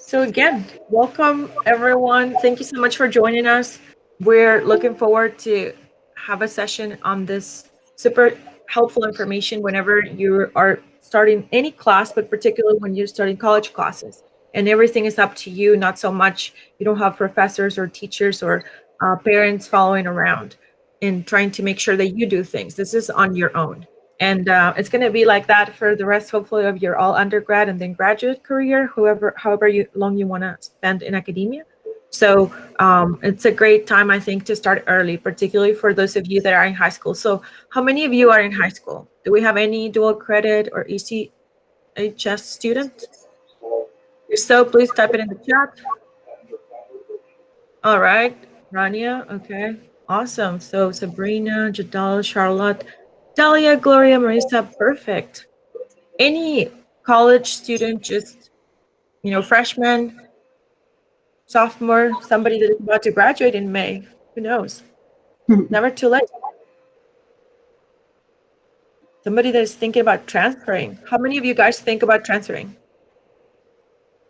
So again, welcome everyone. Thank you so much for joining us. We're looking forward to have a session on this super helpful information whenever you are starting any class, but particularly when you're starting college classes. And everything is up to you, not so much you don't have professors or teachers or parents following around and trying to make sure that you do things. This is on your own. And it's going to be like that for the rest, hopefully, of your all undergrad and then graduate career, however long you want to spend in academia. So it's a great time, I think, to start early, particularly for those of you that are in high school. So how many of you are in high school? Do we have any dual credit or ECHS students? If so, please type it in the chat. All right, Rania, okay, awesome. So Sabrina, Jadal, Charlotte, Dalia, Gloria, Marisa, perfect. Any college student, just freshman, sophomore, somebody that is about to graduate in May. Who knows? Never too late. Somebody that is thinking about transferring. How many of you guys think about transferring?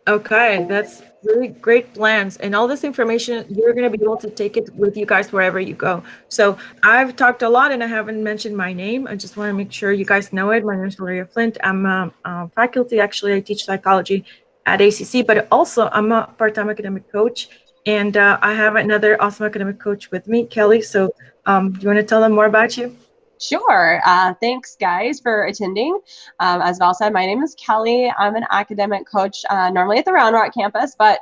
Okay, that's really great plans. And all this information, you're going to be able to take it with you guys wherever you go. So I've talked a lot and I haven't mentioned my name. I just want to make sure you guys know it. My name is Valeria Flint. I'm a faculty. Actually, I teach psychology at ACC, but also I'm a part-time academic coach. And I have another awesome academic coach with me, Kelly. So do you want to tell them more about you? Sure. Thanks, guys, for attending. As Val said, my name is Kelly. I'm an academic coach, normally at the Round Rock campus, but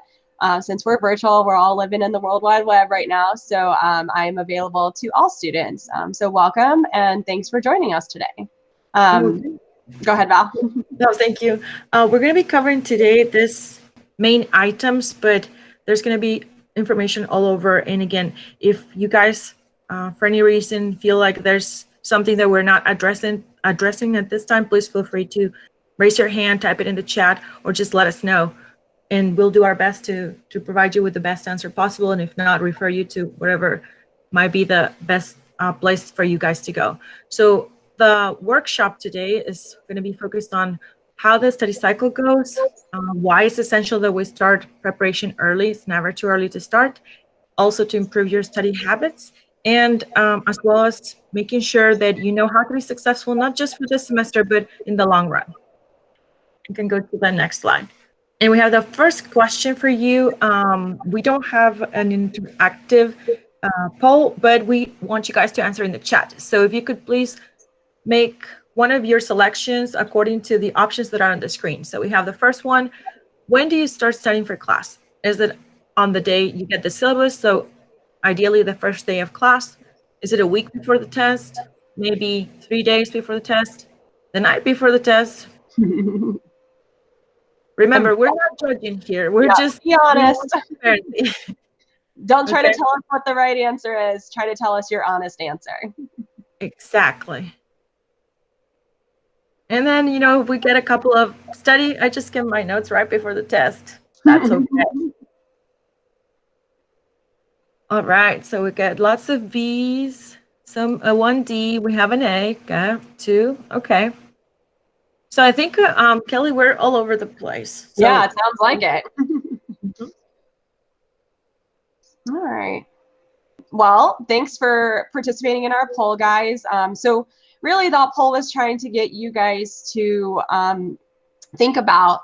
since we're virtual, we're all living in the World Wide Web right now. So I'm available to all students. So welcome and thanks for joining us today. Go ahead, Val. No, thank you. We're going to be covering today this main items, but there's going to be information all over. And again, if you guys, for any reason, feel like there's something that we're not addressing at this time, please feel free to raise your hand, type it in the chat, or just let us know. And we'll do our best to provide you with the best answer possible. And if not, refer you to whatever might be the best place for you guys to go. So the workshop today is going to be focused on how the study cycle goes, why it's essential that we start preparation early. It's never too early to start. Also to improve your study habits, and as well as making sure that you know how to be successful, not just for this semester, but in the long run. You can go to the next slide. And we have the first question for you. We don't have an interactive poll, but we want you guys to answer in the chat. So if you could please make one of your selections according to the options that are on the screen. So we have the first one. When do you start studying for class? Is it on the day you get the syllabus? So ideally the first day of class. Is it a week before the test? Maybe 3 days before the test? The night before the test? Remember, we're not judging here. We're just be honest. Don't try to tell us what the right answer is. Try to tell us your honest answer. Exactly. And then, if we get a couple of study, I just give my notes right before the test. That's okay. All right, so we get lots of B's, some a 1D, we have an A, okay, 2, okay. So I think, Kelly, we're all over the place. So, yeah, it sounds like it. All right. Well, thanks for participating in our poll, guys. So really that poll was trying to get you guys to think about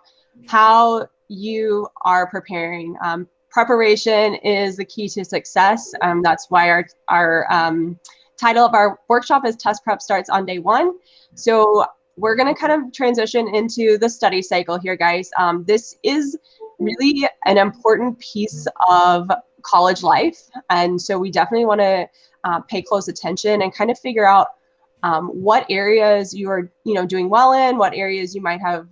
how you are preparing. Preparation is the key to success. That's why our title of our workshop is Test Prep Starts on Day One. So we're going to kind of transition into the study cycle here, guys. This is really an important piece of college life. And so we definitely want to pay close attention and kind of figure out what areas you are, doing well in, what areas you might have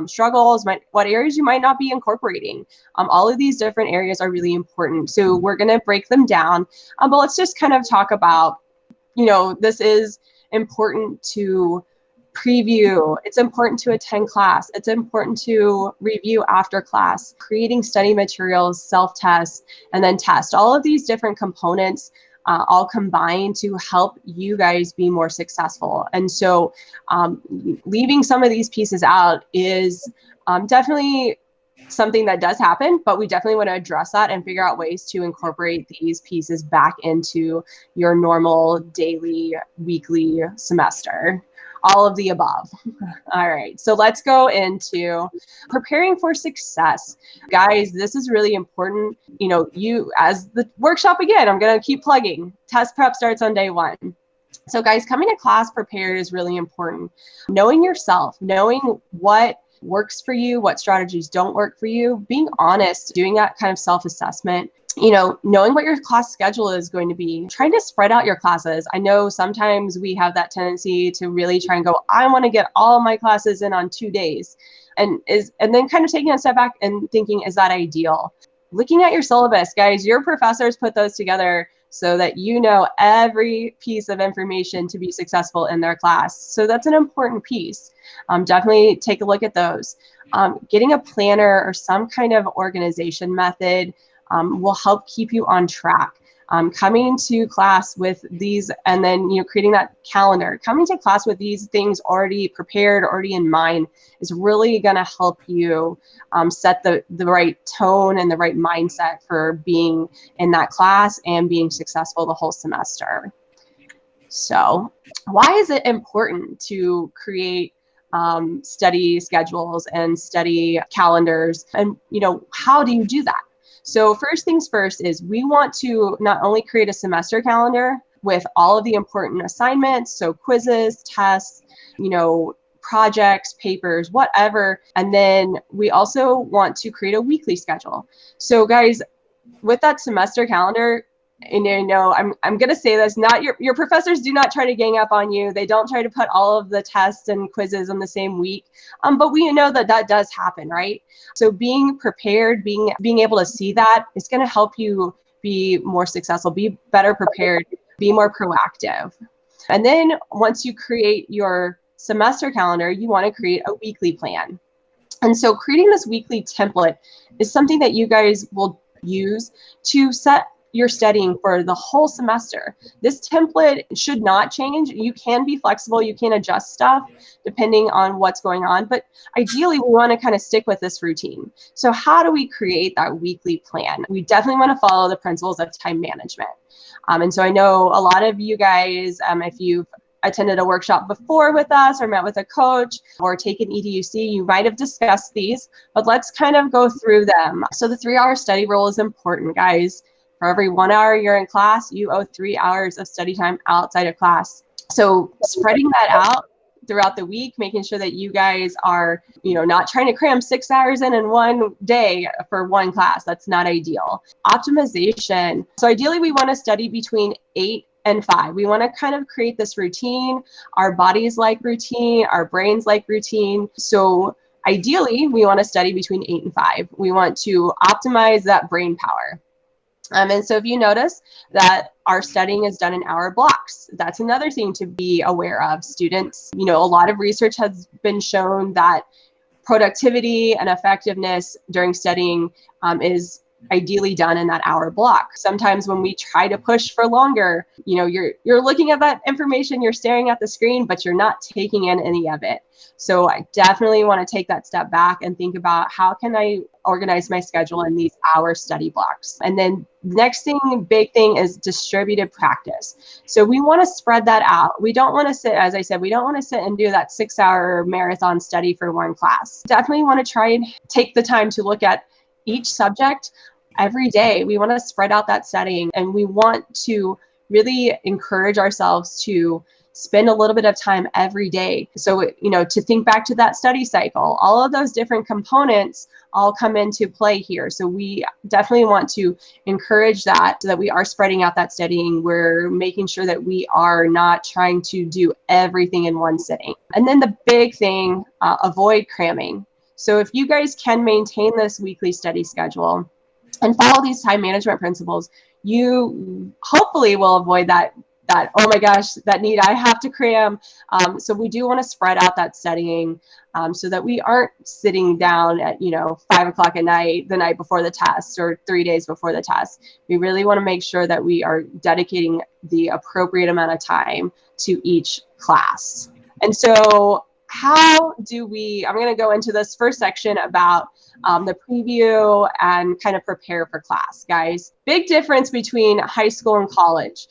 struggles, what areas you might not be incorporating. All of these different areas are really important. So we're going to break them down. But let's just kind of talk about, this is important to preview. It's important to attend class. It's important to review after class, creating study materials, self-test, and then test. All of these different components all combine to help you guys be more successful. And so leaving some of these pieces out is definitely something that does happen, but we definitely want to address that and figure out ways to incorporate these pieces back into your normal daily, weekly semester. All of the above. All right, so let's go into preparing for success. Guys, this is really important. You know, you, as the workshop again, I'm going to keep plugging. Test prep starts on day 1. So guys, coming to class prepared is really important. Knowing yourself, knowing what works for you, what strategies don't work for you, being honest, doing that kind of self-assessment, you know, knowing what your class schedule is going to be, trying to spread out your classes. I know sometimes we have that tendency to really try and go, I want to get all my classes in on 2 days. And then kind of taking a step back and thinking, is that ideal? Looking at your syllabus, guys, your professors put those together so that you know every piece of information to be successful in their class. So that's an important piece. Definitely take a look at those. Getting a planner or some kind of organization method will help keep you on track. Coming to class with these, and then, you know, creating that calendar, coming to class with these things already prepared, already in mind, is really going to help you set the right tone and the right mindset for being in that class and being successful the whole semester. So why is it important to create study schedules and study calendars? And, you know, how do you do that? So first things first is we want to not only create a semester calendar with all of the important assignments, so quizzes, tests, you know, projects, papers, whatever. And then we also want to create a weekly schedule. So guys, with that semester calendar, and you know, I'm going to say this, not your professors do not try to gang up on you. They don't try to put all of the tests and quizzes on the same week. But we know that that does happen, right? So being prepared, being able to see that is going to help you be more successful, be better prepared, be more proactive. And then once you create your semester calendar, you want to create a weekly plan. And so creating this weekly template is something that you guys will use to set your studying for the whole semester. This template should not change. You can be flexible. You can adjust stuff depending on what's going on. But ideally, we want to kind of stick with this routine. So how do we create that weekly plan? We definitely want to follow the principles of time management. And so I know a lot of you guys, if you've attended a workshop before with us or met with a coach or taken EDUC, you might have discussed these, but let's kind of go through them. So the 3-hour study rule is important, guys. For every 1 hour you're in class, you owe 3 hours of study time outside of class. So spreading that out throughout the week, making sure that you guys are, you know, not trying to cram 6 hours in one day for one class. That's not ideal. Optimization. So ideally, we want to study between 8 and 5. We want to kind of create this routine. Our bodies like routine, our brains like routine. So ideally, we want to study between 8 and 5. We want to optimize that brain power. And so if you notice that our studying is done in hour blocks, that's another thing to be aware of. Students, you know, a lot of research has been shown that productivity and effectiveness during studying is ideally done in that hour block. Sometimes when we try to push for longer, you know, you're looking at that information, you're staring at the screen, but you're not taking in any of it. So I definitely want to take that step back and think about how can I organize my schedule in these hour study blocks. And then the next thing, big thing, is distributed practice. So we want to spread that out. We don't want to sit, as I said, we don't want to sit and do that 6-hour marathon study for one class. Definitely want to try and take the time to look at each subject every day. We want to spread out that studying, and we want to really encourage ourselves to spend a little bit of time every day. So, you know, to think back to that study cycle, all of those different components all come into play here. So we definitely want to encourage that, so that we are spreading out that studying. We're making sure that we are not trying to do everything in one sitting. And then the big thing, avoid cramming. So if you guys can maintain this weekly study schedule and follow these time management principles, you hopefully will avoid that, oh my gosh, that need, I have to cram. So we do want to spread out that studying so that we aren't sitting down at, you know, 5 o'clock at night, the night before the test, or 3 days before the test. We really want to make sure that we are dedicating the appropriate amount of time to each class. And so how do we, I'm going to go into this first section about the preview and kind of prepare for class, guys. Big difference between high school and college.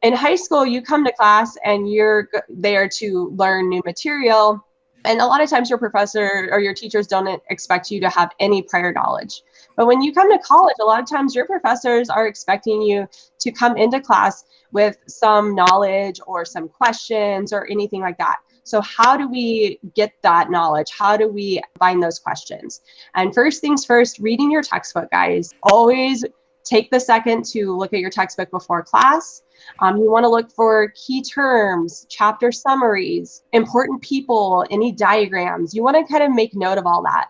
In high school, you come to class and you're there to learn new material. And a lot of times your professor or your teachers don't expect you to have any prior knowledge. But when you come to college, a lot of times your professors are expecting you to come into class with some knowledge or some questions or anything like that. So how do we get that knowledge? How do we find those questions? And first things first, reading your textbook, guys. Always take the second to look at your textbook before class. You want to look for key terms, chapter summaries, important people, any diagrams. You want to kind of make note of all that.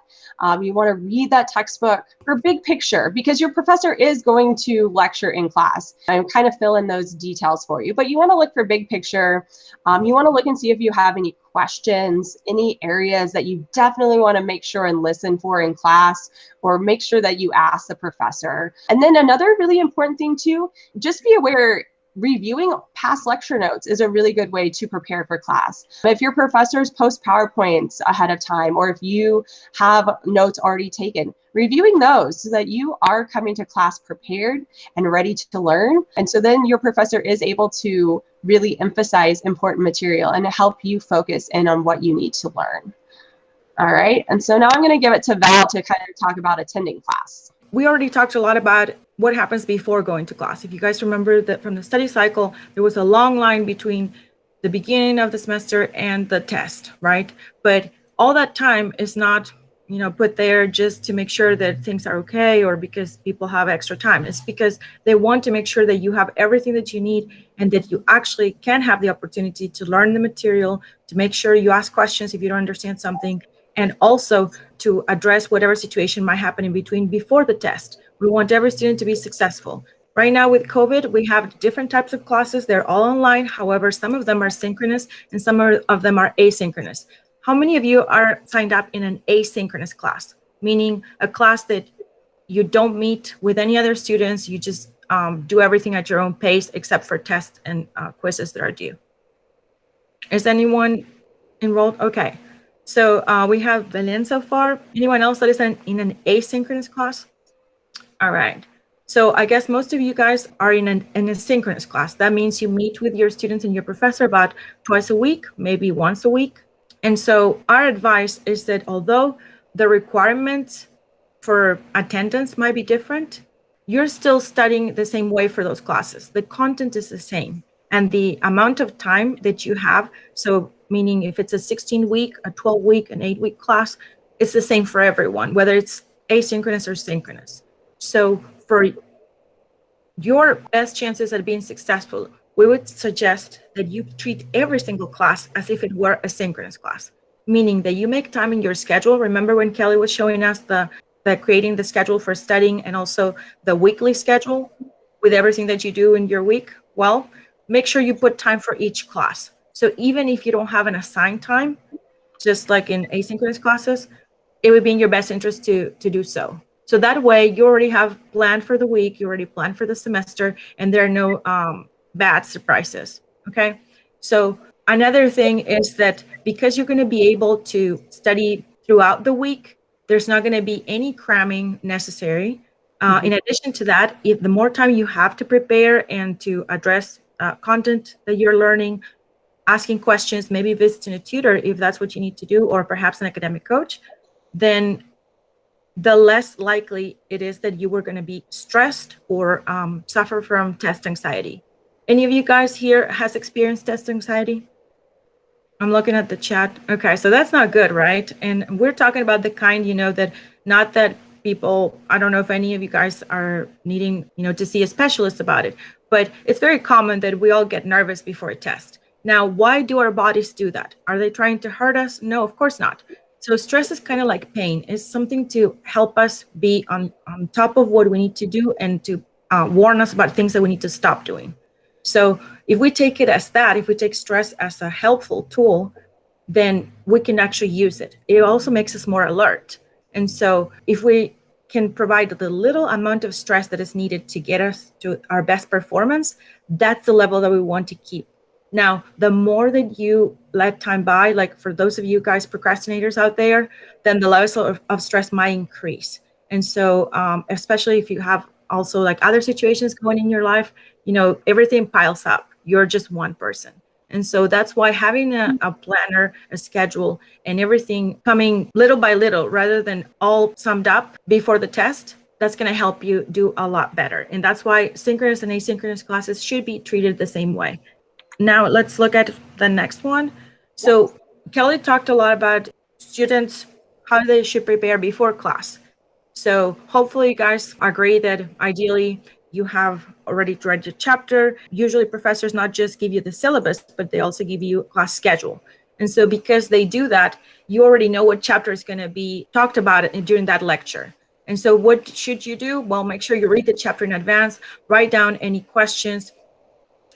You want to read that textbook for big picture because your professor is going to lecture in class and kind of fill in those details for you. But you want to look for big picture. You want to look and see if you have any questions, any areas that you definitely want to make sure and listen for in class, or make sure that you ask the professor. And then another really important thing too, just be aware reviewing past lecture notes is a really good way to prepare for class. If your professors post PowerPoints ahead of time, or if you have notes already taken, reviewing those so that you are coming to class prepared and ready to learn. And so then your professor is able to really emphasize important material and help you focus in on what you need to learn. All right, and so now I'm going to give it to Val to kind of talk about attending class. We already talked a lot about what happens before going to class. If you guys remember that from the study cycle, there was a long line between the beginning of the semester and the test, right? But all that time is not, put there just to make sure that things are okay or because people have extra time. It's because they want to make sure that you have everything that you need and that you actually can have the opportunity to learn the material, to make sure you ask questions if you don't understand something, and also to address whatever situation might happen in between before the test. We want every student to be successful. Right now with COVID, we have different types of classes. They're all online. However, some of them are synchronous and some of them are asynchronous. How many of you are signed up in an asynchronous class? Meaning a class that you don't meet with any other students. You just do everything at your own pace except for tests and quizzes that are due. Is anyone enrolled? Okay. So we have Belen so far. Anyone else that is in an asynchronous class? All right. So I guess most of you guys are in a synchronous class. That means you meet with your students and your professor about twice a week, maybe once a week. And so our advice is that although the requirements for attendance might be different, you're still studying the same way for those classes. The content is the same. And the amount of time that you have, so meaning if it's a 16-week, a 12-week, an 8-week class, it's the same for everyone, whether it's asynchronous or synchronous. So for your best chances at being successful, we would suggest that you treat every single class as if it were a synchronous class, meaning that you make time in your schedule. Remember when Kelly was showing us the creating the schedule for studying and also the weekly schedule with everything that you do in your week? Well, make sure you put time for each class. So even if you don't have an assigned time, just like in asynchronous classes, it would be in your best interest to do so. So that way you already have planned for the week, you already planned for the semester, and there are no bad surprises, okay? So another thing is that because you're gonna be able to study throughout the week, there's not gonna be any cramming necessary. In addition to that, if the more time you have to prepare and to address content that you're learning, asking questions, maybe visiting a tutor if that's what you need to do, or perhaps an academic coach, then the less likely it is that you were going to be stressed or suffer from test anxiety. Any of you guys here has experienced test anxiety? I'm looking at the chat. Okay, so that's not good, right? And we're talking about the kind, that not that people, I don't know if any of you guys are needing, to see a specialist about it, but it's very common that we all get nervous before a test. Now, why do our bodies do that? Are they trying to hurt us? No, of course not. So stress is kind of like pain. It's something to help us be on top of what we need to do and to warn us about things that we need to stop doing. So if we take it as that, if we take stress as a helpful tool, then we can actually use it. It also makes us more alert. And so if we can provide the little amount of stress that is needed to get us to our best performance, that's the level that we want to keep. Now, the more that you let time by, like for those of you guys procrastinators out there, then the levels of stress might increase. And so, especially if you have also like other situations going in your life, everything piles up. You're just one person. And so that's why having a planner, a schedule, and everything coming little by little rather than all summed up before the test, that's going to help you do a lot better. And that's why synchronous and asynchronous classes should be treated the same way. Now let's look at the next one. So Kelly talked a lot about students, how they should prepare before class. So hopefully you guys agree that ideally you have already read your chapter. Usually professors not just give you the syllabus, but they also give you a class schedule. And so because they do that, you already know what chapter is going to be talked about during that lecture. And so what should you do? Well, make sure you read the chapter in advance, write down any questions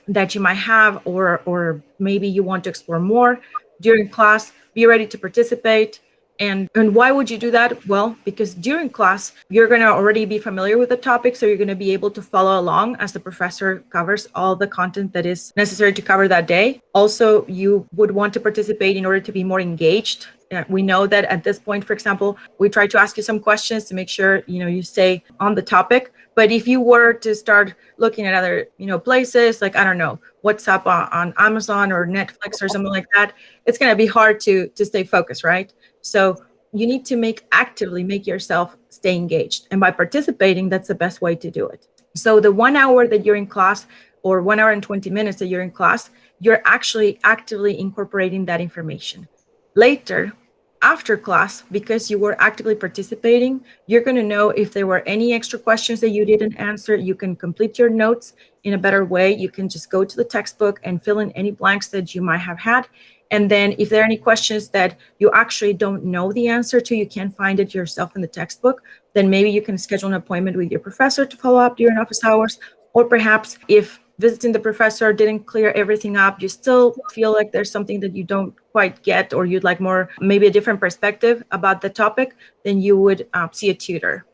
that you might have, or maybe you want to explore more during class. Be ready to participate. And why would you do that? Well, because during class, you're going to already be familiar with the topic, so you're going to be able to follow along as the professor covers all the content that is necessary to cover that day. Also, you would want to participate in order to be more engaged. We know that at this point, for example, we try to ask you some questions to make sure you stay on the topic. But if you were to start looking at other places, like I don't know what's up on Amazon or Netflix or something like that, it's going to be hard to stay focused, right? So you need to actively make yourself stay engaged, and by participating, that's the best way to do it. So the 1 hour that you're in class, or 1 hour and 20 minutes that you're in class, you're actually actively incorporating that information. Later, after class, because you were actively participating, you're going to know if there were any extra questions that you didn't answer. You can complete your notes in a better way. You can just go to the textbook and fill in any blanks that you might have had. And then if there are any questions that you actually don't know the answer to, you can't find it yourself in the textbook, then maybe you can schedule an appointment with your professor to follow up during office hours. Or perhaps if visiting the professor didn't clear everything up, you still feel like there's something that you don't quite get, or you'd like more, maybe a different perspective about the topic, then you would see a tutor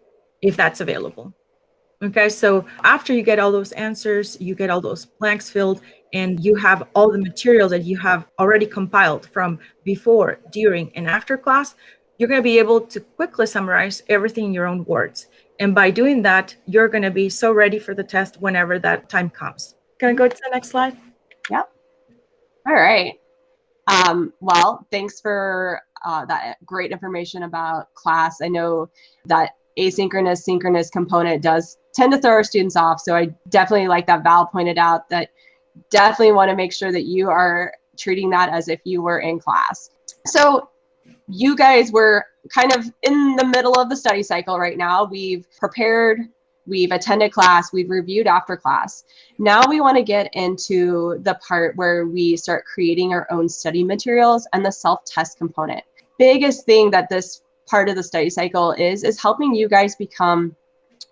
if that's available. Okay, so after you get all those answers, you get all those blanks filled, and you have all the material that you have already compiled from before, during, and after class, you're going to be able to quickly summarize everything in your own words. And by doing that, you're going to be so ready for the test whenever that time comes. Can I go to the next slide? Yep. All right. Well, thanks for that great information about class. I know that asynchronous, synchronous component does tend to throw our students off. So I definitely like that Val pointed out, that definitely want to make sure that you are treating that as if you were in class. So you guys were kind of in the middle of the study cycle right now. We've prepared, we've attended class, we've reviewed after class. Now we want to get into the part where we start creating our own study materials and the self-test component. Biggest thing that this part of the study cycle is helping you guys become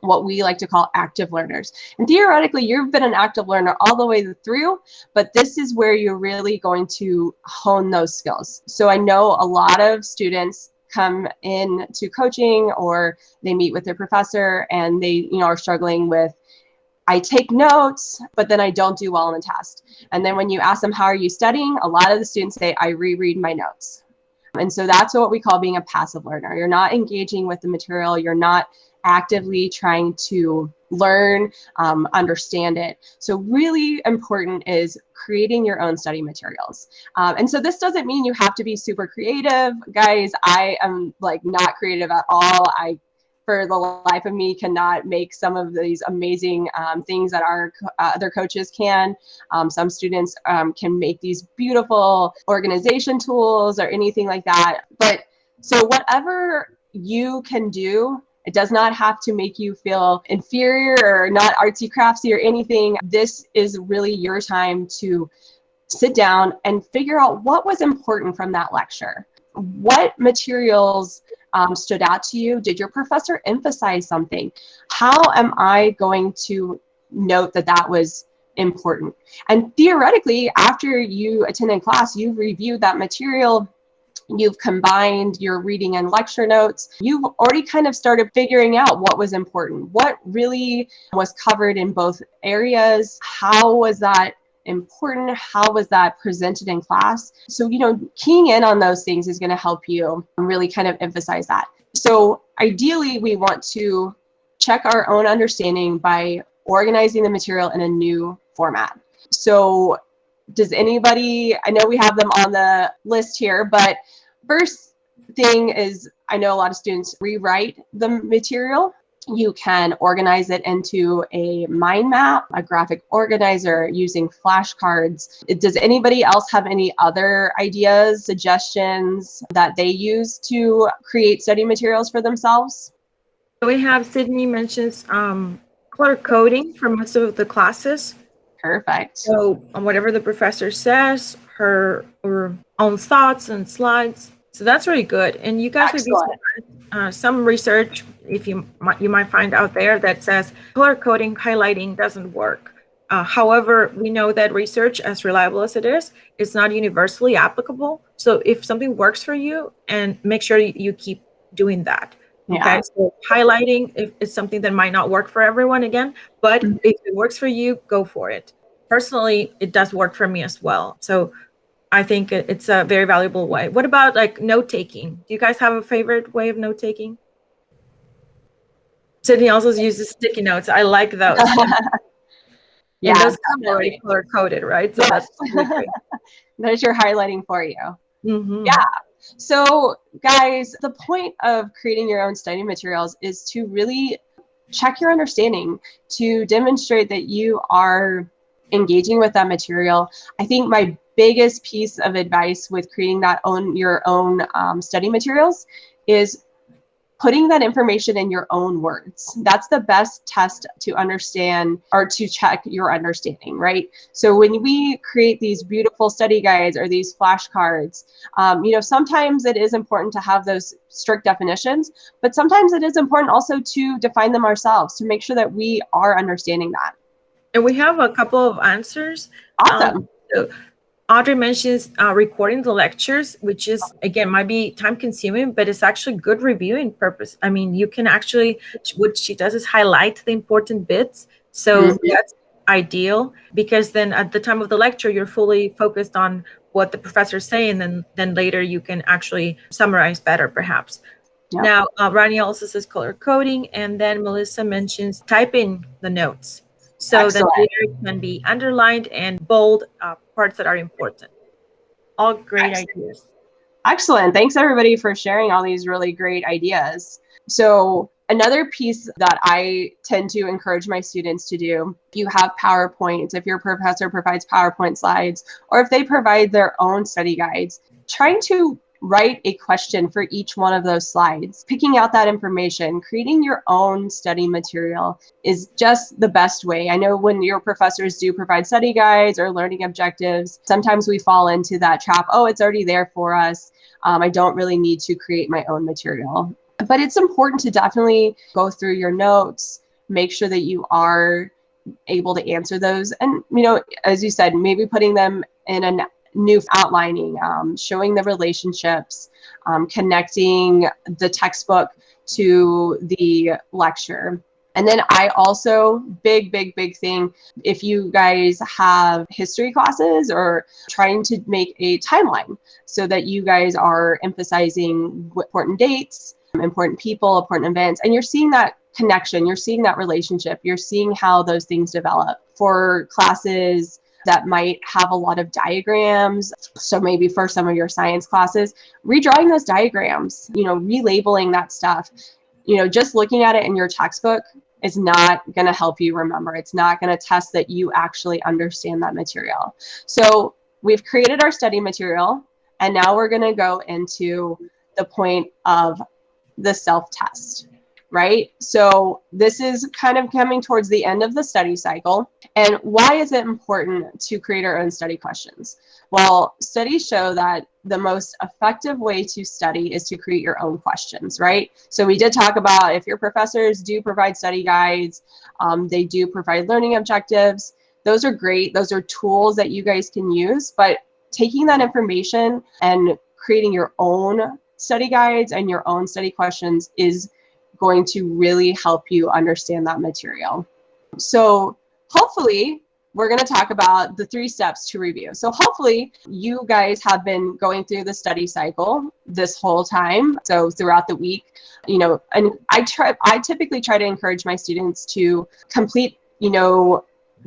what we like to call active learners. And theoretically, you've been an active learner all the way through, but this is where you're really going to hone those skills. So I know a lot of students come in to coaching, or they meet with their professor and they are struggling with, I take notes, but then I don't do well on the test. And then when you ask them, how are you studying? A lot of the students say, I reread my notes. And so that's what we call being a passive learner. You're not engaging with the material. You're not actively trying to learn, understand it. So really important is creating your own study materials. And so this doesn't mean you have to be super creative. Guys, I am not creative at all. I, for the life of me, cannot make some of these amazing things that our other coaches can. Some students can make these beautiful organization tools or anything like that. But so whatever you can do, it does not have to make you feel inferior or not artsy craftsy or anything. This is really your time to sit down and figure out what was important from that lecture. What materials stood out to you? Did your professor emphasize something? How am I going to note that that was important? And theoretically, after you attended class, you've reviewed that material, you've combined your reading and lecture notes, you've already kind of started figuring out what was important, what really was covered in both areas, how was that important? How was that presented in class? So, keying in on those things is going to help you really kind of emphasize that. So ideally, we want to check our own understanding by organizing the material in a new format. So does anybody, I know we have them on the list here, but first thing is, I know a lot of students rewrite the material. You can organize it into a mind map, a graphic organizer, using flashcards. Does anybody else have any other ideas, suggestions that they use to create study materials for themselves? We have Sydney mentions color coding for most of the classes. Perfect. So whatever the professor says, her own thoughts and slides. So that's really good. And you guys would be surprised. Some research, if you might find out there, that says color coding highlighting doesn't work. However, we know that research, as reliable as it is not universally applicable. So if something works for you, and make sure you keep doing that. Yeah. Okay, so highlighting is something that might not work for everyone again, but if it works for you, go for it. Personally, it does work for me as well. So I think it's a very valuable way. What about like note taking? Do you guys have a favorite way of note taking? Sydney also uses sticky notes. I like those. Yeah, and those come already color coded, right? So that's really great. There's your highlighting for you. Mm-hmm. Yeah. So guys, the point of creating your own study materials is to really check your understanding, to demonstrate that you are engaging with that material. I think my biggest piece of advice with creating your own study materials is putting that information in your own words. That's the best test to understand or to check your understanding, right? So when we create these beautiful study guides or these flashcards, sometimes it is important to have those strict definitions, but sometimes it is important also to define them ourselves to make sure that we are understanding that. And we have a couple of answers. Awesome. So Audrey mentions recording the lectures, which is, again, might be time consuming, but it's actually good reviewing purpose. I mean, you can actually, what she does is highlight the important bits. So that's ideal, because then at the time of the lecture, you're fully focused on what the professor's saying, and then later you can actually summarize better, perhaps. Yep. Now, Rani also says color coding, and then Melissa mentions typing the notes. So that later can be underlined and bold parts that are important. All great ideas. Excellent. Thanks everybody for sharing all these really great ideas. So another piece that I tend to encourage my students to do, if you have PowerPoint, if your professor provides PowerPoint slides, or if they provide their own study guides, trying to write a question for each one of those slides, picking out that information, creating your own study material is just the best way. I know when your professors do provide study guides or learning objectives, sometimes we fall into that trap. Oh, it's already there for us. I don't really need to create my own material. But it's important to definitely go through your notes, make sure that you are able to answer those. And, as you said, maybe putting them in a new outlining, showing the relationships, connecting the textbook to the lecture. And then I also, big thing, if you guys have history classes or trying to make a timeline so that you guys are emphasizing important dates, important people, important events, and you're seeing that connection, you're seeing that relationship, you're seeing how those things develop. For classes that might have a lot of diagrams, so maybe for some of your science classes, redrawing those diagrams, relabeling that stuff, just looking at it in your textbook is not going to help you remember. It's not going to test that you actually understand that material. So we've created our study material, and now we're going to go into the point of the self-test, right? So this is kind of coming towards the end of the study cycle. And why is it important to create our own study questions? Well, studies show that the most effective way to study is to create your own questions, right? So we did talk about if your professors do provide study guides, they do provide learning objectives. Those are great. Those are tools that you guys can use, but taking that information and creating your own study guides and your own study questions is going to really help you understand that material. So hopefully we're going to talk about the 3 steps to review. So hopefully you guys have been going through the study cycle this whole time. So throughout the week, and I typically try to encourage my students to complete,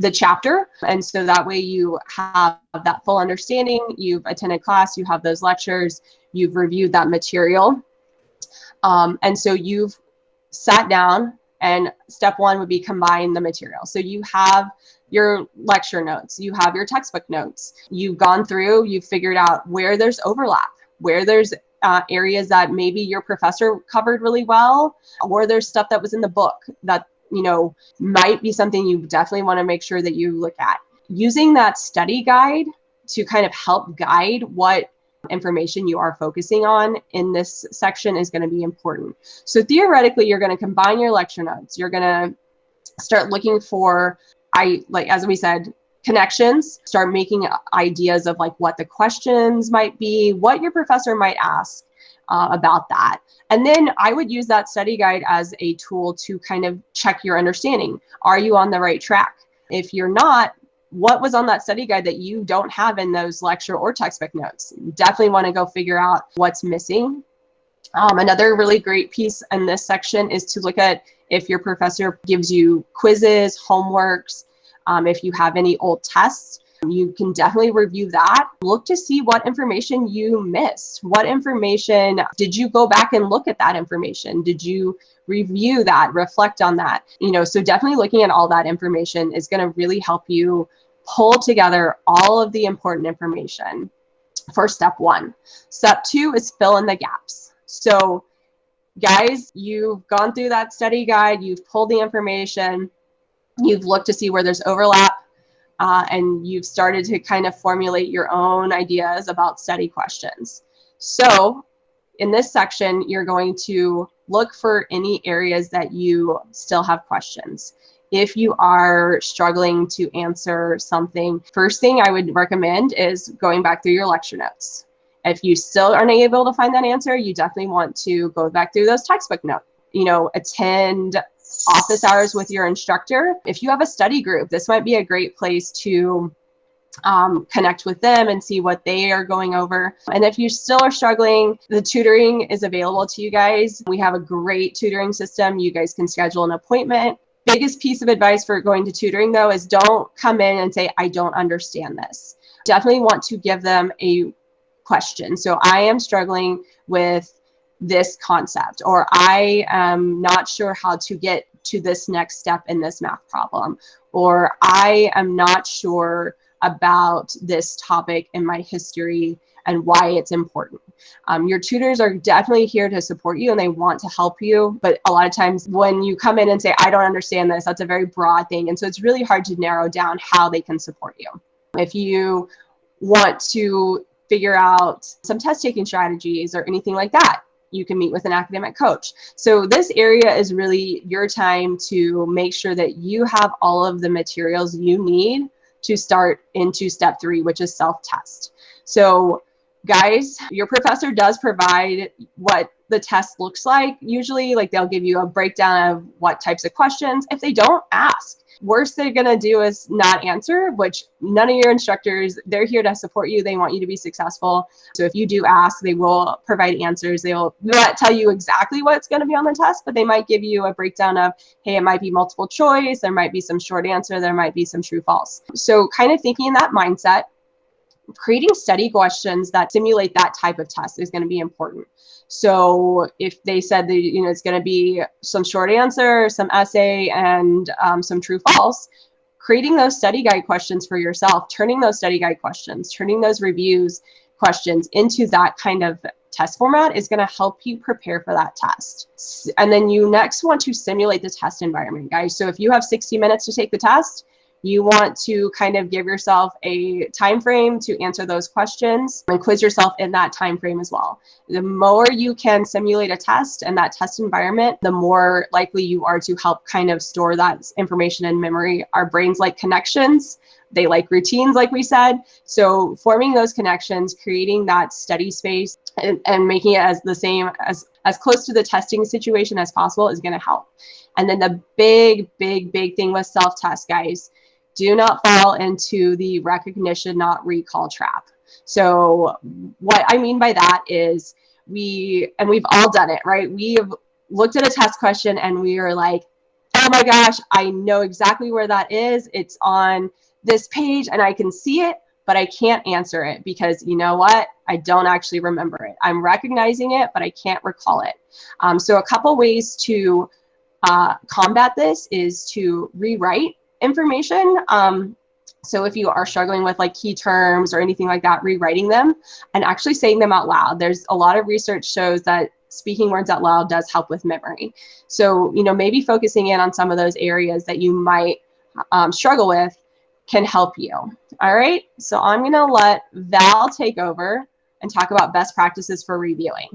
the chapter. And so that way you have that full understanding. You've attended class, you have those lectures, you've reviewed that material. And so you've sat down, and step 1 would be combine the material. So you have your lecture notes, you have your textbook notes, you've gone through, you've figured out where there's overlap, where there's areas that maybe your professor covered really well, or there's stuff that was in the book that might be something you definitely want to make sure that you look at. Using that study guide to kind of help guide what information you are focusing on in this section is going to be important. So theoretically, you're going to combine your lecture notes. You're going to start looking for, as we said, connections, start making ideas of like what the questions might be, what your professor might ask about that. And then I would use that study guide as a tool to kind of check your understanding. Are you on the right track? If you're not, what was on that study guide that you don't have in those lecture or textbook notes? You definitely want to go figure out what's missing. Another really great piece in this section is to look at if your professor gives you quizzes, homeworks, if you have any old tests. You can definitely review that. Look to see what information you missed. What information, did you go back and look at that information? Did you review that, reflect on that? So definitely looking at all that information is going to really help you pull together all of the important information for step 1. Step 2 is fill in the gaps. So guys, you've gone through that study guide, you've pulled the information, you've looked to see where there's overlap, and you've started to kind of formulate your own ideas about study questions. So in this section, you're going to look for any areas that you still have questions. If you are struggling to answer something, first thing I would recommend is going back through your lecture notes. If you still aren't able to find that answer, you definitely want to go back through those textbook notes. Attend office hours with your instructor. If you have a study group, this might be a great place to connect with them and see what they are going over. And if you still are struggling, the tutoring is available to you guys. We have a great tutoring system. You guys can schedule an appointment. Biggest piece of advice for going to tutoring though is don't come in and say, I don't understand this. Definitely want to give them a question. So I am struggling with this concept, or I am not sure how to get to this next step in this math problem, or I am not sure about this topic in my history and why it's important. Your tutors are definitely here to support you and they want to help you, but a lot of times when you come in and say, I don't understand this, that's a very broad thing. And so it's really hard to narrow down how they can support you. If you want to figure out some test taking strategies or anything like that, you can meet with an academic coach. So this area is really your time to make sure that you have all of the materials you need to start into step 3, which is self-test. So guys, your professor does provide what the test looks like. Usually, like they'll give you a breakdown of what types of questions. If they don't, ask. Worst they're gonna do is not answer, which none of your instructors, they're here to support you. They want you to be successful. So if you do ask, they will provide answers. They will not tell you exactly what's gonna be on the test, but they might give you a breakdown of, hey, it might be multiple choice, there might be some short answer, there might be some true false. So kind of thinking in that mindset, creating study questions that simulate that type of test is going to be important. So if they said that, it's going to be some short answer, some essay, and some true false, creating those study guide questions for yourself, turning those study guide questions, turning those reviews questions into that kind of test format is going to help you prepare for that test. And then you next want to simulate the test environment, guys. So if you have 60 minutes to take the test, you want to kind of give yourself a time frame to answer those questions and quiz yourself in that time frame as well. The more you can simulate a test and that test environment, the more likely you are to help kind of store that information in memory. Our brains like connections. They like routines, like we said. So forming those connections, creating that study space and making it as the same, as close to the testing situation as possible is going to help. And then the big thing with self-test, guys, do not fall into the recognition, not recall trap. So what I mean by that is we've all done it, right? We have looked at a test question and we are like, oh my gosh, I know exactly where that is. It's on this page and I can see it, but I can't answer it because you know what? I don't actually remember it. I'm recognizing it, but I can't recall it. So a couple ways to combat this is to rewrite information. So if you are struggling with like key terms or anything like that, rewriting them and actually saying them out loud. There's a lot of research shows that speaking words out loud does help with memory. So, you know, maybe focusing in on some of those areas that you might struggle with can help you. All right, so I'm gonna let Val take over and talk about best practices for reviewing.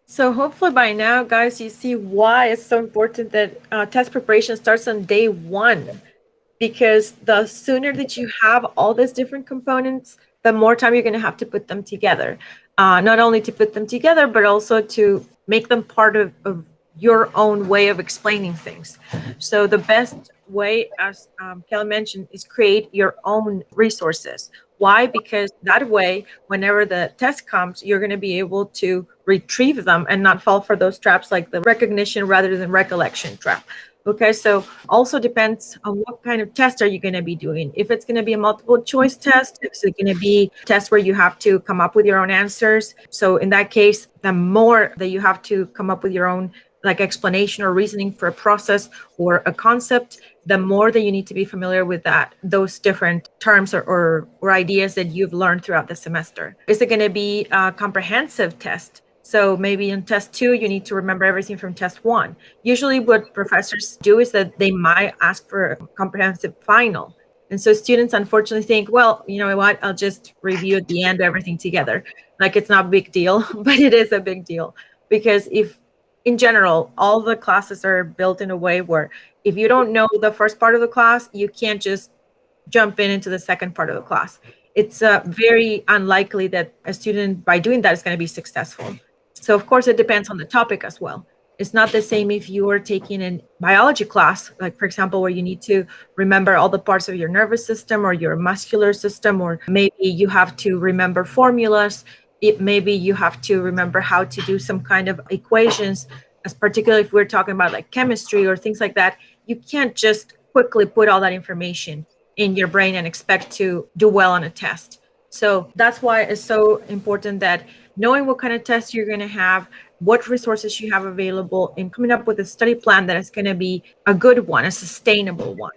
So hopefully by now, guys, you see why it's so important that test preparation starts on day one, because the sooner that you have all these different components, the more time you're going to have to put them together. Not only to put them together, but also to make them part of your own way of explaining things. So the best way, as Kelly mentioned, is create your own resources. Why? Because that way, whenever the test comes, you're going to be able to retrieve them and not fall for those traps like the recognition rather than recollection trap. Okay, so also depends on what kind of test are you going to be doing. If it's going to be a multiple choice test, it's going to be a test where you have to come up with your own answers. So in that case, the more that you have to come up with your own like explanation or reasoning for a process or a concept, the more that you need to be familiar with those different terms or ideas that you've learned throughout the semester. Is it going to be a comprehensive test? So maybe in test 2, you need to remember everything from test 1. Usually what professors do is that they might ask for a comprehensive final. And so students unfortunately think, well, you know what, I'll just review at the end everything together. Like it's not a big deal, but it is a big deal. Because if in general, all the classes are built in a way where if you don't know the first part of the class, you can't just jump into the second part of the class. It's very unlikely that a student by doing that is going to be successful. So of course, it depends on the topic as well. It's not the same if you are taking a biology class, like for example, where you need to remember all the parts of your nervous system or your muscular system, or maybe you have to remember formulas. Maybe you have to remember how to do some kind of equations, as particularly if we're talking about like chemistry or things like that. You can't just quickly put all that information in your brain and expect to do well on a test. So that's why it's so important that knowing what kind of tests you're going to have, what resources you have available, and coming up with a study plan that is going to be a good one, a sustainable one.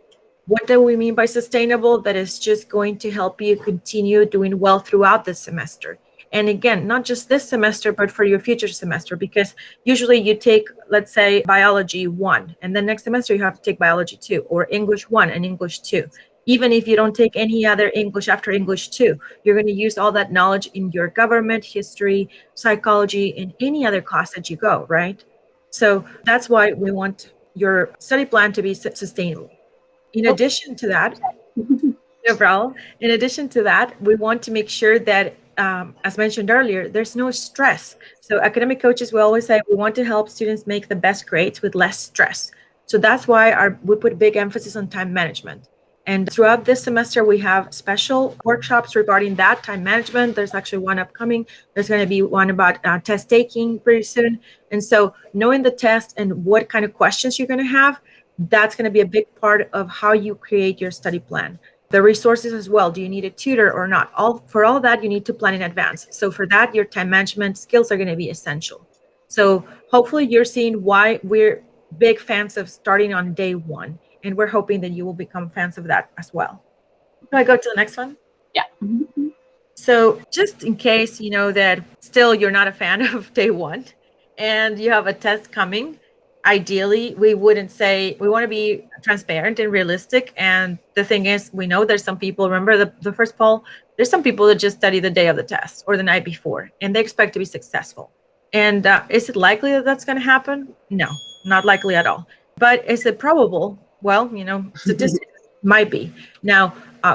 What do we mean by sustainable? That is just going to help you continue doing well throughout the semester. And again, not just this semester, but for your future semester, because usually you take, let's say, biology 1, and then next semester you have to take biology 2, or English 1 and English 2. Even if you don't take any other English after English 2, you're going to use all that knowledge in your government, history, psychology, and any other class that you go, right? So that's why we want your study plan to be sustainable. In addition to that, in addition to that, we want to make sure that, as mentioned earlier, there's no stress. So academic coaches, we always say we want to help students make the best grades with less stress. So that's why we put big emphasis on time management. And throughout this semester, we have special workshops regarding that time management. There's actually one upcoming. There's going to be one about test taking pretty soon. And so knowing the test and what kind of questions you're going to have, that's going to be a big part of how you create your study plan. The resources as well. Do you need a tutor or not? For all that, you need to plan in advance. So for that, your time management skills are going to be essential. So hopefully you're seeing why we're big fans of starting on day 1. And we're hoping that you will become fans of that as well. Can I go to the next one? Yeah. So just in case you know that still you're not a fan of day 1 and you have a test coming, ideally, we wouldn't say, we want to be transparent and realistic. And the thing is, we know there's some people, remember the first poll, there's some people that just study the day of the test or the night before, and they expect to be successful. And is it likely that that's going to happen? No, not likely at all. But is it probable? Well, you know, statistics might be. Now,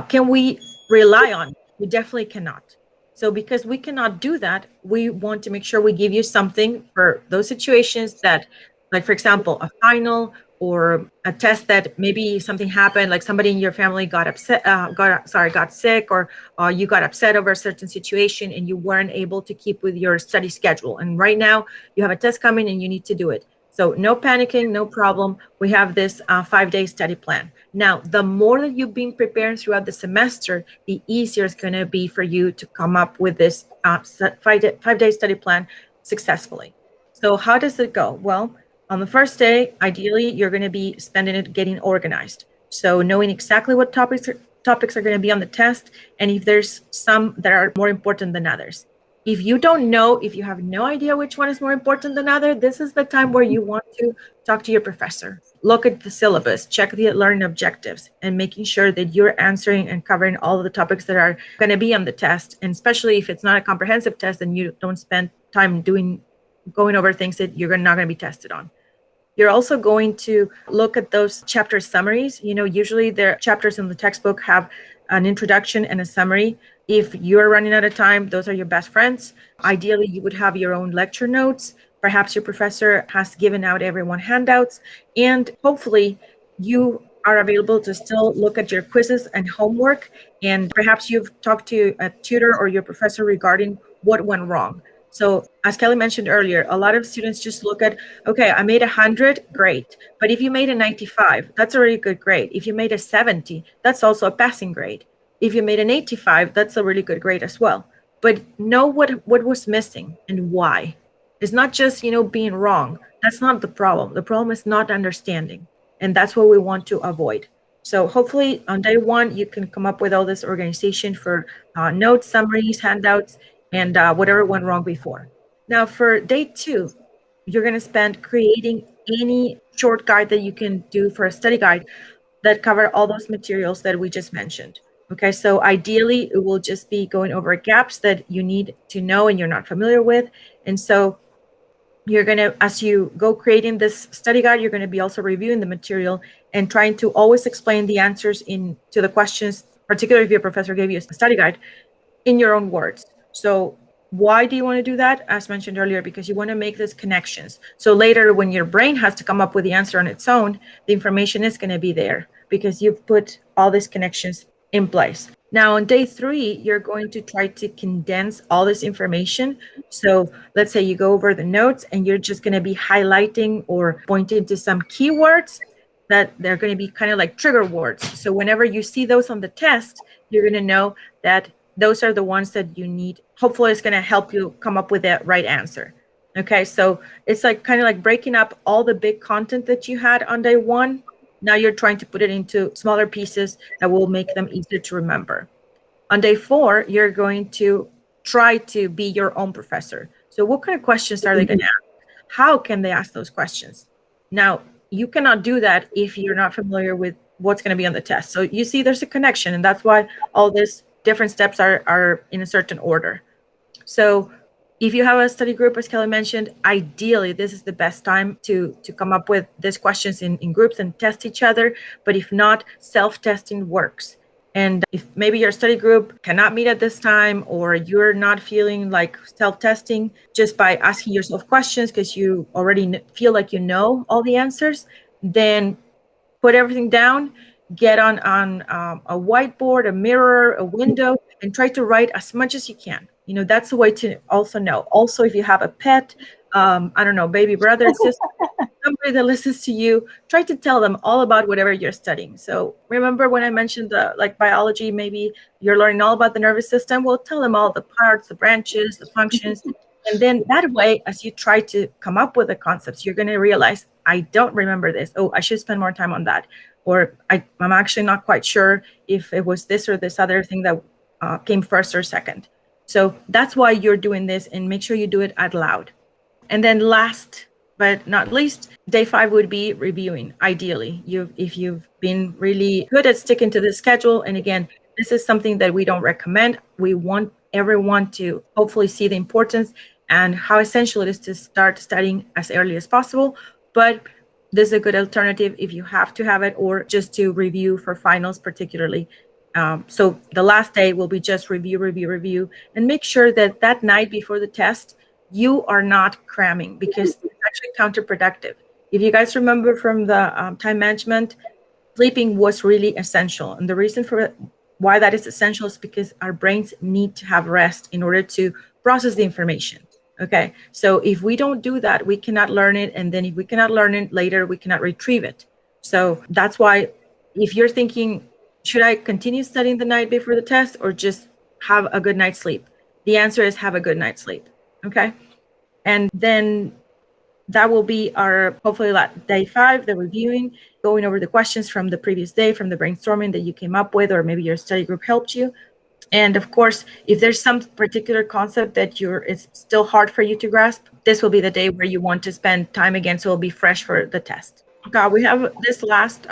can we rely on it? We definitely cannot. So because we cannot do that, we want to make sure we give you something for those situations that, like, for example, a final or a test that maybe something happened, like somebody in your family got upset, got sick, or you got upset over a certain situation and you weren't able to keep with your study schedule. And right now you have a test coming and you need to do it. So no panicking, no problem. We have this 5-day study plan. Now, the more that you've been preparing throughout the semester, the easier it's going to be for you to come up with this 5-day study plan successfully. So how does it go? Well, on the first day, ideally, you're going to be spending it getting organized. So knowing exactly what topics are going to be on the test, and if there's some that are more important than others. If you don't know, if you have no idea which one is more important than other, this is the time where you want to talk to your professor. Look at the syllabus, check the learning objectives, and making sure that you're answering and covering all of the topics that are going to be on the test. And especially if it's not a comprehensive test, then you don't spend time going over things that you're not going to be tested on. You're also going to look at those chapter summaries. Usually their chapters in the textbook have an introduction and a summary. If you're running out of time, those are your best friends. Ideally, you would have your own lecture notes. Perhaps your professor has given out everyone handouts, and hopefully you are available to still look at your quizzes and homework. And perhaps you've talked to a tutor or your professor regarding what went wrong. So as Kelly mentioned earlier, a lot of students just look at, okay, I made 100, great. But if you made a 95, that's a really good grade. If you made a 70, that's also a passing grade. If you made an 85, that's a really good grade as well. But know what was missing and why. It's not just, being wrong. That's not the problem. The problem is not understanding. And that's what we want to avoid. So hopefully on day one, you can come up with all this organization for notes, summaries, handouts, and whatever went wrong before. Now for day 2, you're going to spend creating any short guide that you can do for a study guide that cover all those materials that we just mentioned. Okay, so ideally it will just be going over gaps that you need to know and you're not familiar with. And so you're going to, as you go creating this study guide, you're going to be also reviewing the material and trying to always explain the answers to the questions, particularly if your professor gave you a study guide, in your own words. So why do you want to do that? As mentioned earlier, because you want to make these connections. So later when your brain has to come up with the answer on its own, the information is going to be there because you've put all these connections in place. Now on day 3, you're going to try to condense all this information. So let's say you go over the notes and you're just going to be highlighting or pointing to some keywords that they're going to be kind of like trigger words. So whenever you see those on the test, you're going to know that those are the ones that you need. Hopefully it's going to help you come up with the right answer. Okay, so it's like kind of like breaking up all the big content that you had on day 1. Now you're trying to put it into smaller pieces that will make them easier to remember. On day 4, you're going to try to be your own professor. So what kind of questions are they going to ask? How can they ask those questions? Now, you cannot do that if you're not familiar with what's going to be on the test. So you see there's a connection, and that's why all these different steps are in a certain order. So if you have a study group, as Kelly mentioned, ideally, this is the best time to come up with these questions in groups and test each other. But if not, self-testing works. And if maybe your study group cannot meet at this time, or you're not feeling like self-testing just by asking yourself questions because you already feel like you know all the answers, then put everything down, get on a whiteboard, a mirror, a window, and try to write as much as you can. That's a way to also know. Also, if you have a pet, I don't know, baby brother, sister, somebody that listens to you, try to tell them all about whatever you're studying. So remember when I mentioned like biology, maybe you're learning all about the nervous system. Well, tell them all the parts, the branches, the functions. And then that way, as you try to come up with the concepts, you're going to realize, I don't remember this. Oh, I should spend more time on that. Or I'm actually not quite sure if it was this or this other thing that came first or second. So that's why you're doing this, and make sure you do it out loud. And then last but not least, day 5 would be reviewing. Ideally, if you've been really good at sticking to the schedule, and again, this is something that we don't recommend. We want everyone to hopefully see the importance and how essential it is to start studying as early as possible. But this is a good alternative if you have to have it, or just to review for finals particularly. So the last day will be just review, and make sure that that night before the test, you are not cramming, because it's actually counterproductive. If you guys remember from the time management, sleeping was really essential. And the reason for why that is essential is because our brains need to have rest in order to process the information. Okay. So if we don't do that, we cannot learn it. And then if we cannot learn it later, we cannot retrieve it. So that's why if you're thinking, should I continue studying the night before the test or just have a good night's sleep? The answer is have a good night's sleep. Okay. And then that will be our hopefully day 5, the reviewing, going over the questions from the previous day, from the brainstorming that you came up with, or maybe your study group helped you. And of course, if there's some particular concept that it's still hard for you to grasp, this will be the day where you want to spend time again, so it'll be fresh for the test. We have this last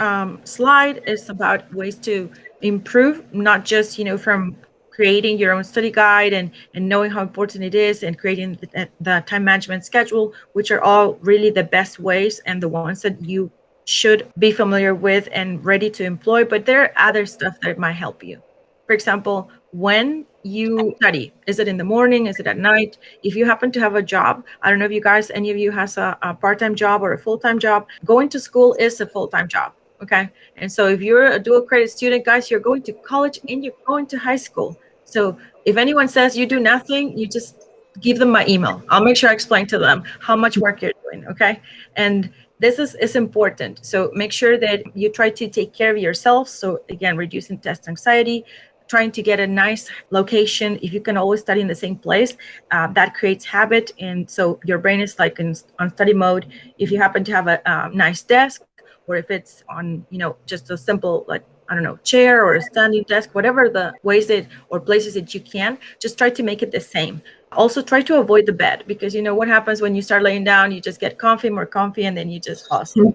slide is about ways to improve, not just, from creating your own study guide and knowing how important it is, and creating the time management schedule, which are all really the best ways and the ones that you should be familiar with and ready to employ. But there are other stuff that might help you. For example, when you study, is it in the morning? Is it at night? If you happen to have a job, I don't know if any of you has a part-time job or a full-time job. Going to school is a full-time job. Okay. And so if you're a dual credit student, guys, you're going to college and you're going to high school. So if anyone says you do nothing, you just give them my email. I'll make sure I explain to them how much work you're doing. Okay. And this is important. So make sure that you try to take care of yourself. So again, reducing test anxiety, trying to get a nice location. If you can always study in the same place, that creates habit. And so your brain is like on study mode. If you happen to have a nice desk, or if it's on, just a simple, like, I don't know, chair or a standing desk, whatever the ways or places that you can, just try to make it the same. Also try to avoid the bed, because what happens when you start laying down, you just get more comfy, and then you just fall asleep.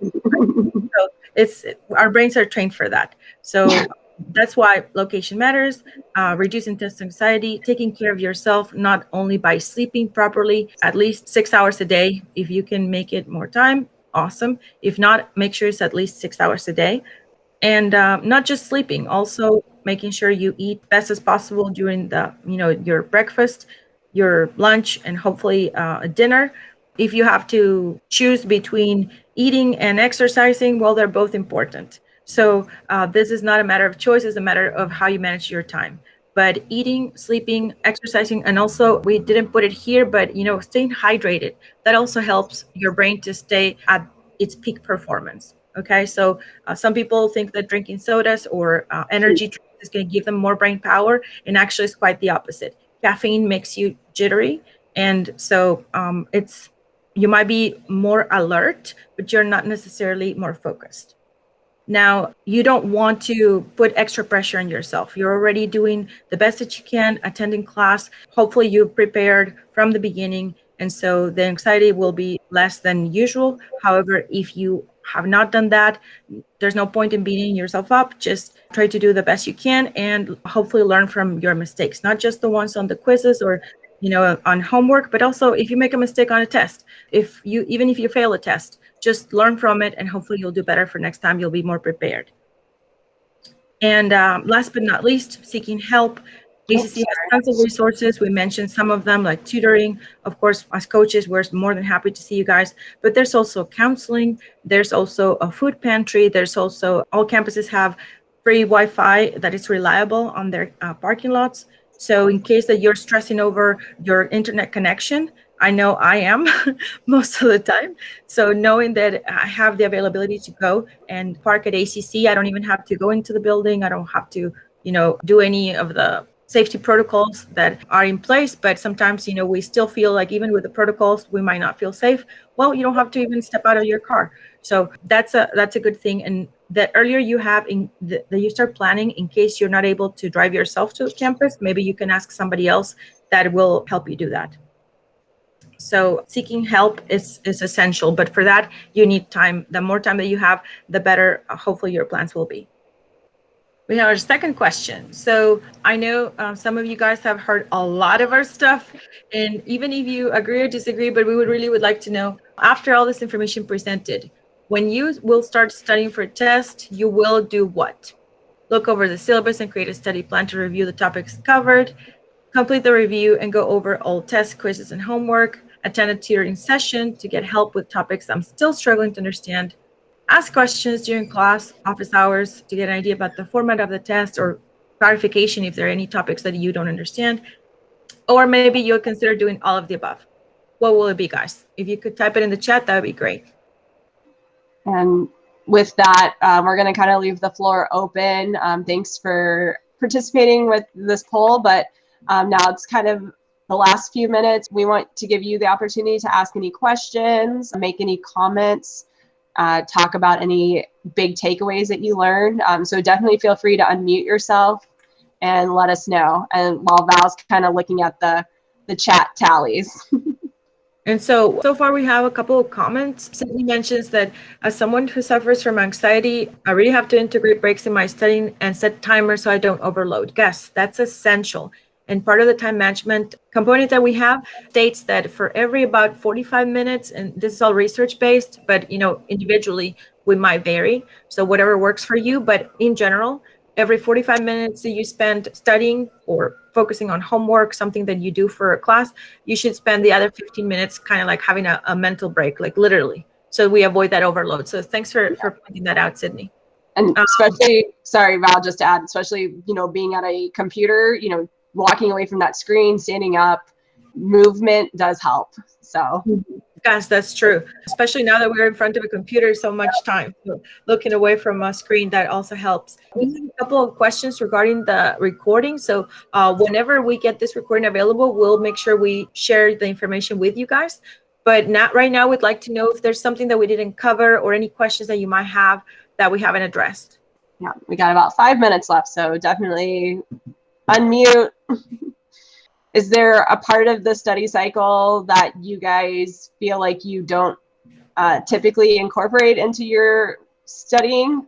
So our brains are trained for that. So that's why location matters. Reducing test anxiety, taking care of yourself, not only by sleeping properly, at least 6 hours a day. If you can make it more time, awesome. If not, make sure it's at least 6 hours a day. And not just sleeping, also making sure you eat best as possible during your breakfast, your lunch, and hopefully a dinner. If you have to choose between eating and exercising, well, they're both important. So this is not a matter of choice, it's a matter of how you manage your time. But eating, sleeping, exercising, and also we didn't put it here, but staying hydrated, that also helps your brain to stay at its peak performance. Okay, so some people think that drinking sodas or energy drinks is going to give them more brain power, and actually it's quite the opposite. Caffeine makes you jittery, and so you might be more alert, but you're not necessarily more focused. Now, you don't want to put extra pressure on yourself. You're already doing the best that you can, attending class. Hopefully you've prepared from the beginning, and so the anxiety will be less than usual. However, if you have not done that, there's no point in beating yourself up. Just try to do the best you can and hopefully learn from your mistakes, not just the ones on the quizzes or on homework, but also if you make a mistake on a test, even if you fail a test, just learn from it and hopefully you'll do better for next time. You'll be more prepared. And last but not least, seeking help. ACC has tons of resources. We mentioned some of them, like tutoring. Of course, as coaches, we're more than happy to see you guys. But there's also counseling. There's also a food pantry. There's also, all campuses have free Wi-Fi that is reliable on their parking lots. So in case that you're stressing over your internet connection, I know I am most of the time. So knowing that I have the availability to go and park at ACC, I don't even have to go into the building. I don't have to, do any of the safety protocols that are in place. But sometimes, we still feel like even with the protocols, we might not feel safe. Well, you don't have to even step out of your car. So that's a good thing. And the earlier you have that you start planning in case you're not able to drive yourself to campus, maybe you can ask somebody else that will help you do that. So seeking help is essential, but for that you need time. The more time that you have, the better hopefully your plans will be. We have our second question. So I know some of you guys have heard a lot of our stuff, and even if you agree or disagree, but we would like to know, after all this information presented, when you will start studying for a test, you will do what? Look over the syllabus and create a study plan to review the topics covered, complete the review and go over all tests, quizzes, and homework, attend a tutoring session to get help with topics I'm still struggling to understand, ask questions during class, office hours to get an idea about the format of the test or clarification if there are any topics that you don't understand, or maybe you'll consider doing all of the above. What will it be, guys? If you could type it in the chat, that would be great. And with that, we're going to kind of leave the floor open. Thanks for participating with this poll, but now it's kind of the last few minutes. We want to give you the opportunity to ask any questions, make any comments, talk about any big takeaways that you learned. So definitely feel free to unmute yourself and let us know. And while Val's kind of looking at the chat tallies. And so far we have a couple of comments. Sydney mentions that as someone who suffers from anxiety, I really have to integrate breaks in my studying and set timers so I don't overload. Yes, that's essential. And part of the time management component that we have states that for every about 45 minutes, and this is all research based, but individually we might vary. So whatever works for you, but in general, every 45 minutes that you spend studying or focusing on homework, something that you do for a class, you should spend the other 15 minutes kind of like having a mental break, like literally, so we avoid that overload. So thanks for pointing that out, Sydney. And especially, sorry, Val, just to add, especially, being at a computer, walking away from that screen, standing up, movement does help. So. Yes, that's true. Especially now that we're in front of a computer so much time. So looking away from a screen, that also helps. We have a couple of questions regarding the recording. So whenever we get this recording available, we'll make sure we share the information with you guys. But not right now, we'd like to know if there's something that we didn't cover or any questions that you might have that we haven't addressed. Yeah, we got about 5 minutes left, so definitely unmute. Is there a part of the study cycle that you guys feel like you don't typically incorporate into your studying?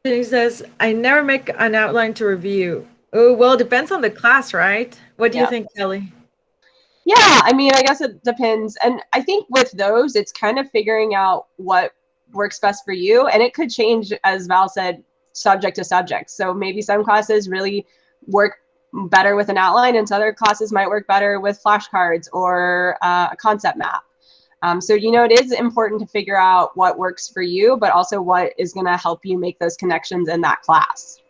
He says, I never make an outline to review. Oh, well, it depends on the class, right? What do you think, Kelly? Yeah, I mean, I guess it depends. And I think with those, it's kind of figuring out what works best for you. And it could change, as Val said, subject to subject. So maybe some classes really work better with an outline, and other classes might work better with flashcards or a concept map. So, it is important to figure out what works for you, but also what is going to help you make those connections in that class.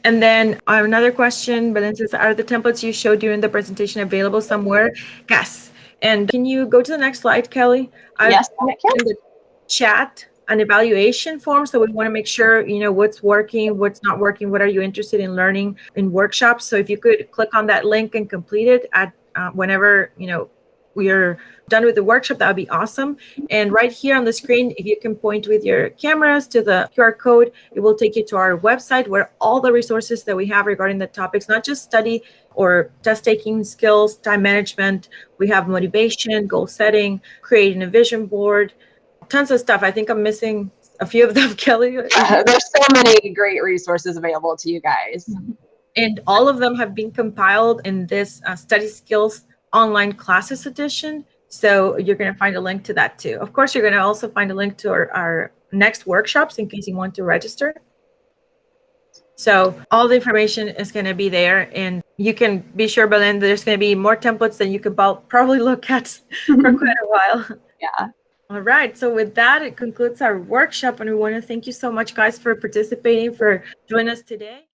And then another question, Belen says, are the templates you showed during the presentation available somewhere? Yes. And can you go to the next slide, Kelly? Yes, I can. In the chat an evaluation form, so we want to make sure what's working, what's not working, what are you interested in learning in workshops. So if you could click on that link and complete it at whenever we're done with the workshop, that would be awesome. And right here on the screen, if you can point with your cameras to the QR code, it will take you to our website where all the resources that we have regarding the topics, not just study or test taking skills, time management, we have motivation, goal setting, creating a vision board, tons of stuff. I think I'm missing a few of them, Kelly. There's so many great resources available to you guys. And all of them have been compiled in this Study Skills Online Classes edition. So you're going to find a link to that too. Of course, you're going to also find a link to our next workshops in case you want to register. So all the information is going to be there, and you can be sure, Belen, there's going to be more templates than you could probably look at for quite a while. Yeah. All right. So with that, it concludes our workshop, and we want to thank you so much, guys, for participating, for joining us today.